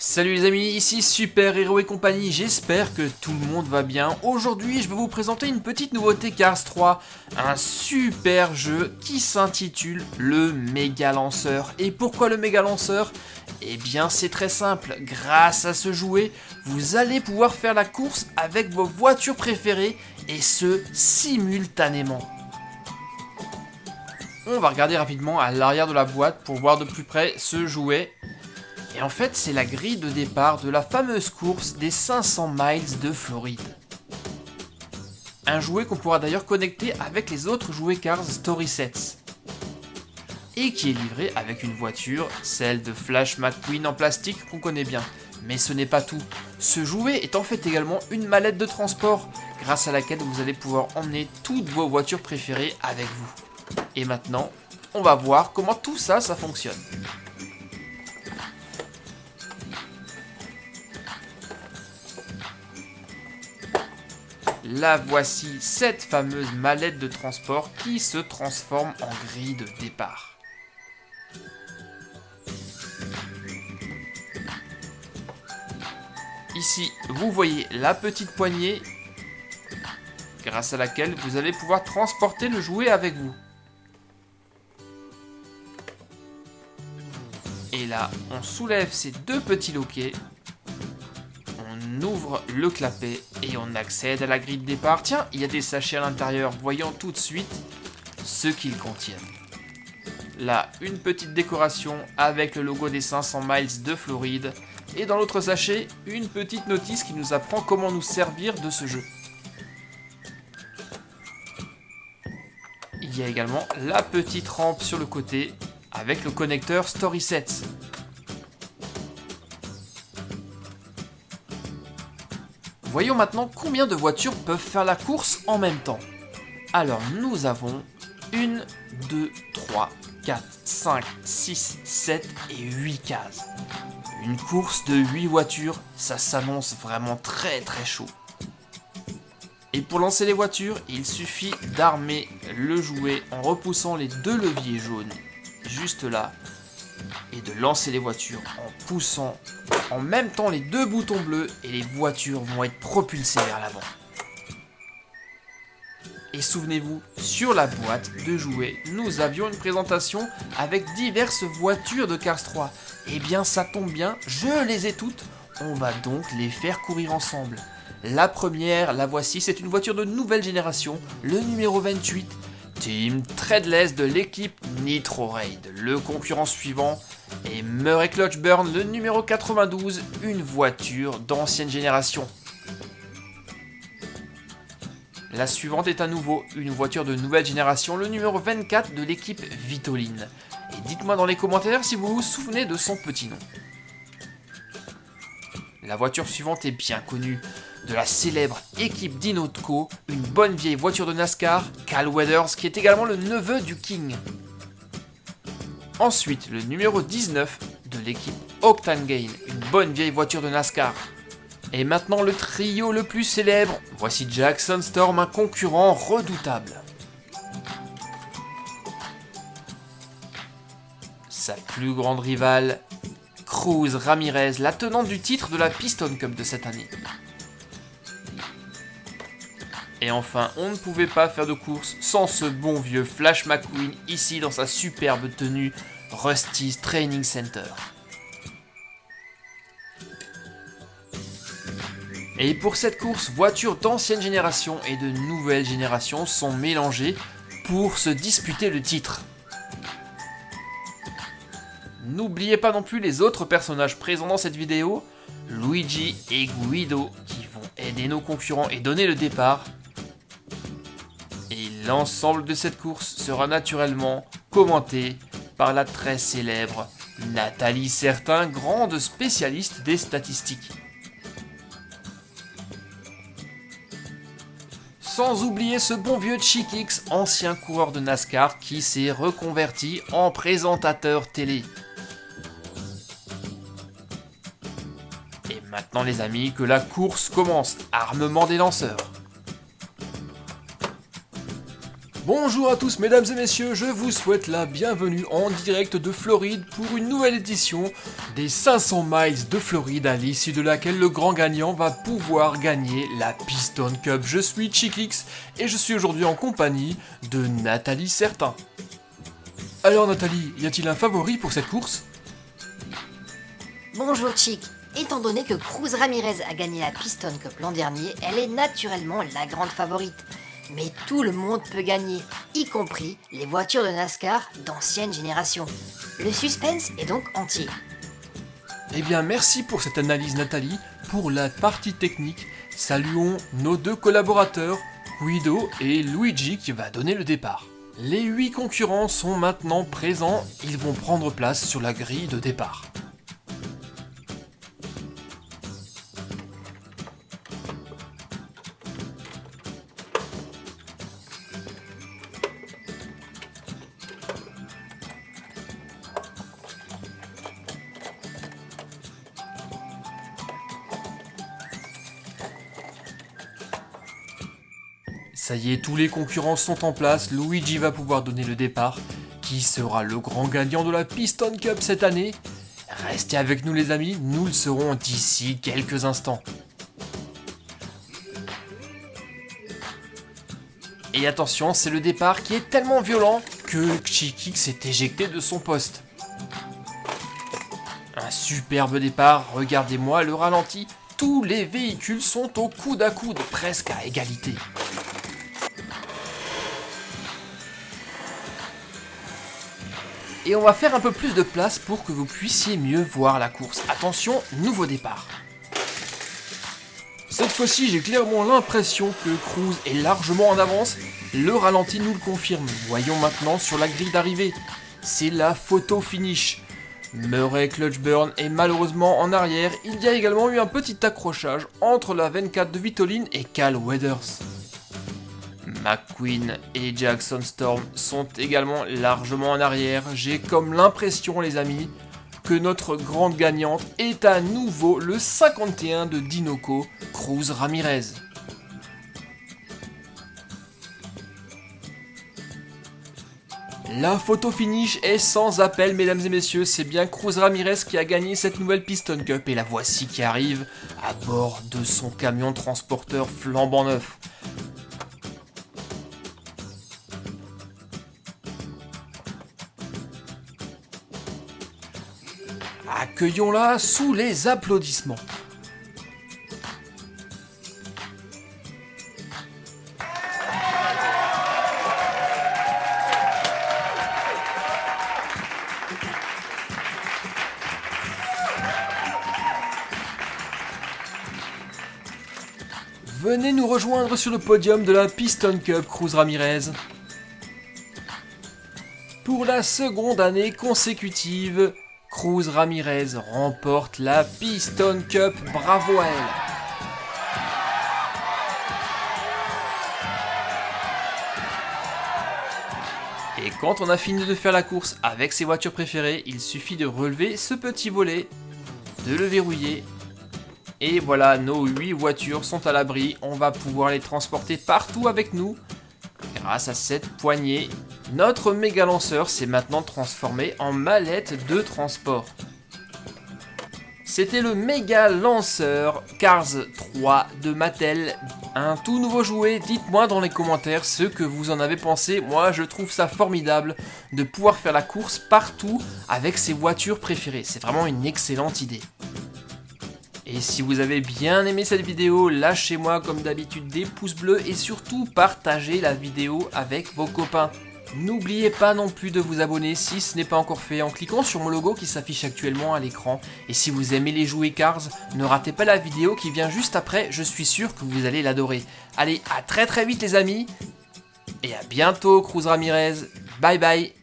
Salut les amis, ici Super Héros et compagnie, j'espère que tout le monde va bien. Aujourd'hui, je vais vous présenter une petite nouveauté Cars 3, un super jeu qui s'intitule le Méga Lanceur. Et pourquoi le Méga Lanceur? Eh bien c'est très simple, grâce à ce jouet, vous allez pouvoir faire la course avec vos voitures préférées et ce simultanément. On va regarder rapidement à l'arrière de la boîte pour voir de plus près ce jouet. Et en fait, c'est la grille de départ de la fameuse course des 500 miles de Floride. Un jouet qu'on pourra d'ailleurs connecter avec les autres jouets Cars Story Sets. Et qui est livré avec une voiture, celle de Flash McQueen en plastique qu'on connaît bien. Mais ce n'est pas tout. Ce jouet est en fait également une mallette de transport, grâce à laquelle vous allez pouvoir emmener toutes vos voitures préférées avec vous. Et maintenant, on va voir comment tout ça fonctionne. La voici, cette fameuse mallette de transport qui se transforme en grille de départ. Ici, vous voyez la petite poignée grâce à laquelle vous allez pouvoir transporter le jouet avec vous. Et là, on soulève ces deux petits loquets. On ouvre le clapet et on accède à la grille de départ. Tiens, il y a des sachets à l'intérieur, voyons tout de suite ce qu'ils contiennent. Là, une petite décoration avec le logo des 500 miles de Floride. Et dans l'autre sachet, une petite notice qui nous apprend comment nous servir de ce jeu. Il y a également la petite rampe sur le côté avec le connecteur Story Sets. Voyons maintenant combien de voitures peuvent faire la course en même temps. Alors nous avons 1, 2, 3, 4, 5, 6, 7 et 8 cases. Une course de 8 voitures, ça s'annonce vraiment très chaud. Et pour lancer les voitures, il suffit d'armer le jouet en repoussant les deux leviers jaunes juste là et de lancer les voitures en poussant en même temps les deux boutons bleus et les voitures vont être propulsées vers l'avant. Et souvenez-vous, sur la boîte de jouets, nous avions une présentation avec diverses voitures de Cars 3. Eh bien ça tombe bien, je les ai toutes, on va donc les faire courir ensemble. La première, la voici, c'est une voiture de nouvelle génération, le numéro 28, Team Treadless de l'équipe Nitro Raid. Le concurrent suivant est Murray Clutchburn, le numéro 92, une voiture d'ancienne génération. La suivante est à nouveau une voiture de nouvelle génération, le numéro 24 de l'équipe Vitoline. Et dites-moi dans les commentaires si vous vous souvenez de son petit nom. La voiture suivante est bien connue, de la célèbre équipe Dinotco, une bonne vieille voiture de NASCAR, Cal Weathers, qui est également le neveu du King. Ensuite, le numéro 19 de l'équipe Octane Gain, une bonne vieille voiture de NASCAR. Et maintenant le trio le plus célèbre, voici Jackson Storm, un concurrent redoutable. Sa plus grande rivale, Cruz Ramirez, la tenante du titre de la Piston Cup de cette année. Et enfin, on ne pouvait pas faire de course sans ce bon vieux Flash McQueen, ici dans sa superbe tenue Rusty's Training Center. Et pour cette course, voitures d'ancienne génération et de nouvelle génération sont mélangées pour se disputer le titre. N'oubliez pas non plus les autres personnages présents dans cette vidéo, Luigi et Guido, qui vont aider nos concurrents et donner le départ. Et l'ensemble de cette course sera naturellement commenté par la très célèbre Nathalie Certain, grande spécialiste des statistiques. Sans oublier ce bon vieux Chick X, ancien coureur de NASCAR qui s'est reconverti en présentateur télé. Et maintenant les amis, que la course commence, armement des lanceurs. Bonjour à tous mesdames et messieurs, je vous souhaite la bienvenue en direct de Floride pour une nouvelle édition des 500 miles de Floride à l'issue de laquelle le grand gagnant va pouvoir gagner la Piston Cup. Je suis Chickix et je suis aujourd'hui en compagnie de Nathalie Certain. Alors Nathalie, y a-t-il un favori pour cette course ? Bonjour Chick, étant donné que Cruz Ramirez a gagné la Piston Cup l'an dernier, elle est naturellement la grande favorite. Mais tout le monde peut gagner, y compris les voitures de NASCAR d'ancienne génération. Le suspense est donc entier. Eh bien merci pour cette analyse Nathalie. Pour la partie technique, saluons nos deux collaborateurs, Guido et Luigi qui va donner le départ. Les 8 concurrents sont maintenant présents, ils vont prendre place sur la grille de départ. Ça y est, tous les concurrents sont en place, Luigi va pouvoir donner le départ. Qui sera le grand gagnant de la Piston Cup cette année ? Restez avec nous les amis, nous le saurons d'ici quelques instants. Et attention, c'est le départ qui est tellement violent que Chickix s'est éjecté de son poste. Un superbe départ, regardez-moi le ralenti, tous les véhicules sont au coude à coude, presque à égalité. Et on va faire un peu plus de place pour que vous puissiez mieux voir la course. Attention, nouveau départ. Cette fois-ci, j'ai clairement l'impression que Cruz est largement en avance. Le ralenti nous le confirme. Voyons maintenant sur la grille d'arrivée. C'est la photo finish. Murray Clutchburn est malheureusement en arrière. Il y a également eu un petit accrochage entre la 24 de Vitoline et Cal Weathers. McQueen et Jackson Storm sont également largement en arrière. J'ai comme l'impression les amis que notre grande gagnante est à nouveau le 51 de Dinoco, Cruz Ramirez. La photo finish est sans appel mesdames et messieurs, c'est bien Cruz Ramirez qui a gagné cette nouvelle Piston Cup et la voici qui arrive à bord de son camion transporteur flambant neuf. Accueillons-la sous les applaudissements. Venez nous rejoindre sur le podium de la Piston Cup Cruz Ramirez. Pour la seconde année consécutive, Cruz Ramirez remporte la Piston Cup, bravo à elle. Et quand on a fini de faire la course avec ses voitures préférées, il suffit de relever ce petit volet, de le verrouiller. Et voilà, nos 8 voitures sont à l'abri, on va pouvoir les transporter partout avec nous. Grâce à cette poignée, notre méga lanceur s'est maintenant transformé en mallette de transport. C'était le méga lanceur Cars 3 de Mattel, un tout nouveau jouet. Dites-moi dans les commentaires ce que vous en avez pensé. Moi je trouve ça formidable de pouvoir faire la course partout avec ses voitures préférées. C'est vraiment une excellente idée. Et si vous avez bien aimé cette vidéo, lâchez-moi comme d'habitude des pouces bleus et surtout partagez la vidéo avec vos copains. N'oubliez pas non plus de vous abonner si ce n'est pas encore fait en cliquant sur mon logo qui s'affiche actuellement à l'écran. Et si vous aimez les jouets Cars, ne ratez pas la vidéo qui vient juste après, je suis sûr que vous allez l'adorer. Allez, à très vite les amis, et à bientôt Cruz Ramirez, bye bye.